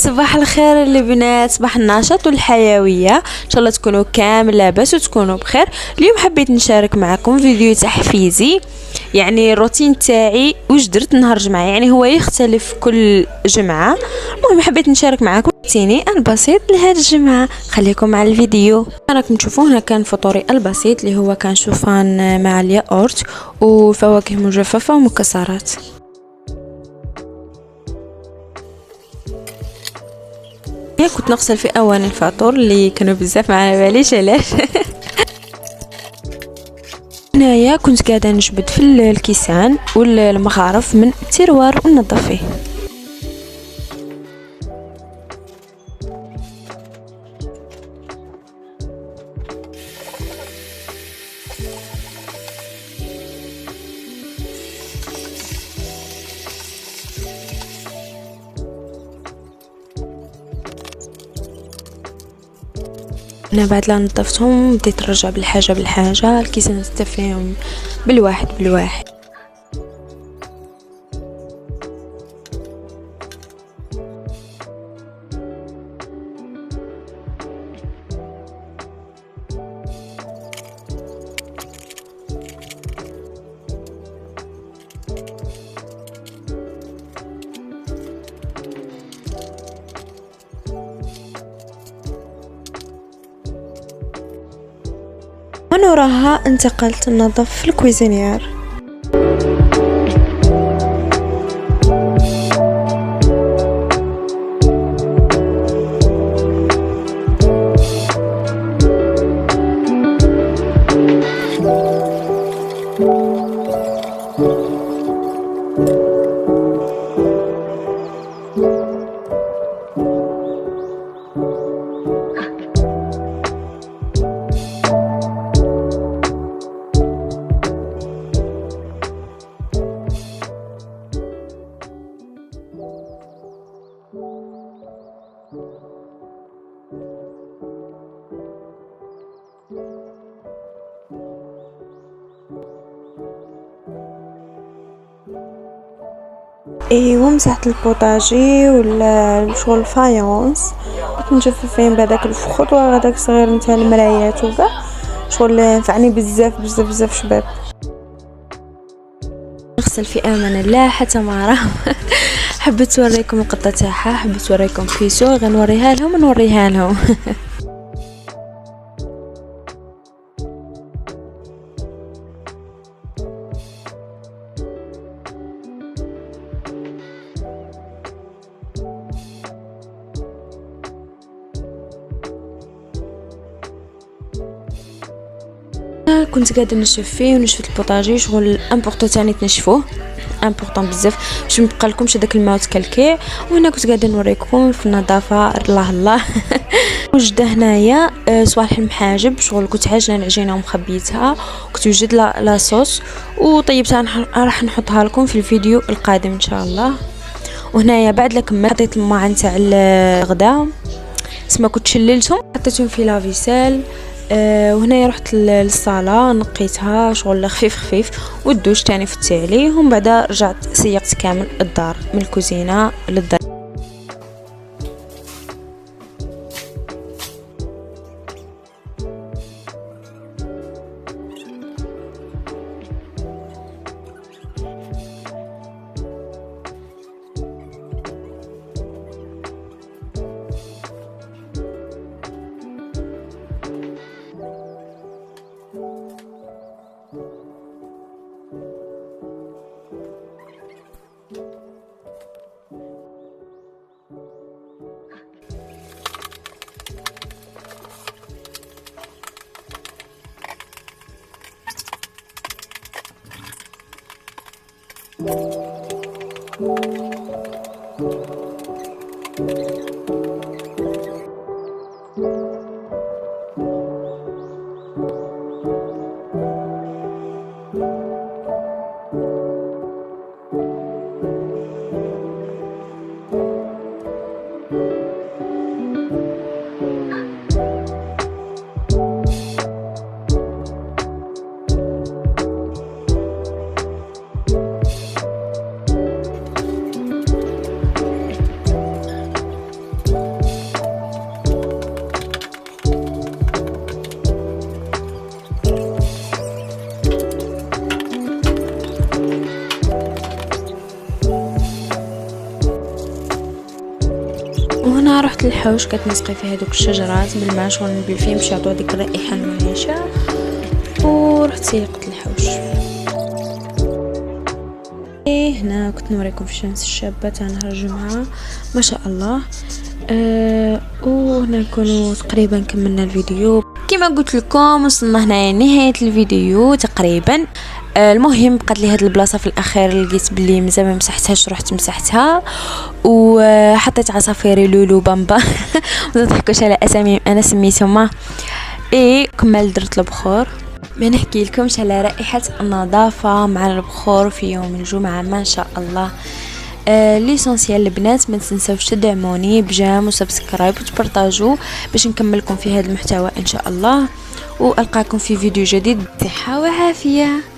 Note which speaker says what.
Speaker 1: صباح الخير البنات، صباح النشاط والحيويه. ان شاء الله تكونوا كامل لاباس وتكونوا بخير. اليوم حبيت نشارك معكم فيديو تحفيزي، يعني الروتين تاعي واش درت نهار جمعه، يعني هو يختلف كل جمعه. المهم حبيت نشارك معكم روتيني البسيط لهذه الجمعه. خليكم مع الفيديو. راكم تشوفوا هنا كان فطوري البسيط اللي هو كان شوفان مع الياغورت وفواكه مجففه ومكسرات. كنت نغسل في اواني الفطور اللي كانوا بزاف ما على باليش علاش. هنايا كنت قاعده نجبد في الكيسان والمغارف من التيروار وننظف فيه. انا بعد لا نظفتهم بديت نرجع بالحاجه الكيسان نستفيهم بالواحد. من وراها انتقلت ننظف في الكويزينيار. ايوا مسحت البوطاجي ولا شغل الفايونس، كنت نجفف فين بهذاك الفخوط وهذاك صغير نتاع المرايات وكاع شغل نفعني بزاف شباب. نغسل في امان الله حتى ما راه. حبيت نوريكم القطه تاعها، حبيت نوريكم بيسو، غنوريها لهم. كنت قاعده نشف فيه ونشفت البوطاجي، شغل امبورطون تاني تنشفوه، امبورطون بزاف باش ما يبقى لكمش هذاك الماء تكلكي. وهنا كنت قاعده نوريكم في النظافه. الله وجده هنايا صوالح المحاجب، شغل كنت عاجنه العجينه ومخبيتها، كنت وجد لا صوص وطيبتها، راح نحطها لكم في الفيديو القادم ان شاء الله. وهنايا بعد لكم حطيت الماعن تاع الغداء، اسما كنت شللتهم حطيتهم في لافيسيل. وهنا رحت للصاله نقيتها شغل خفيف والدوش تاني فتت عليه، ومن بعد رجعت سيقت كامل الدار من الكوزينه للدار. وهنا رحت للحوش كتنسقي في هذوك الشجرات بالماء شغل نبل فيه باش يعطوا ديك الرائحه المنعشه، ورحت سيقت الحوش. هنا كنت نوريكم في الشمس الشابه تاع نهار الجمعه ما شاء الله. وهنا نكونوا تقريبا كملنا الفيديو. كما قلت لكم وصلنا هنا نهايه الفيديو تقريبا. المهم بقات لي هاد البلاصه في الاخير لقيت بلي مازال ما مسحتهاش، رحت مسحتها وحطيت عصافيري لولو بامبا ما تضحكوش على اسامي انا سميتهم. كمل درت البخور. ما نحكي لكمش على رائحه النظافه مع البخور في يوم الجمعه ما شاء الله. ليسونسيال البنات ما تنساوش تدعموني بجام وسبسكرايب وتبارطاجوا باش نكملكم في هذا المحتوى ان شاء الله، والقاكم في فيديو جديد بصحه وعافيه.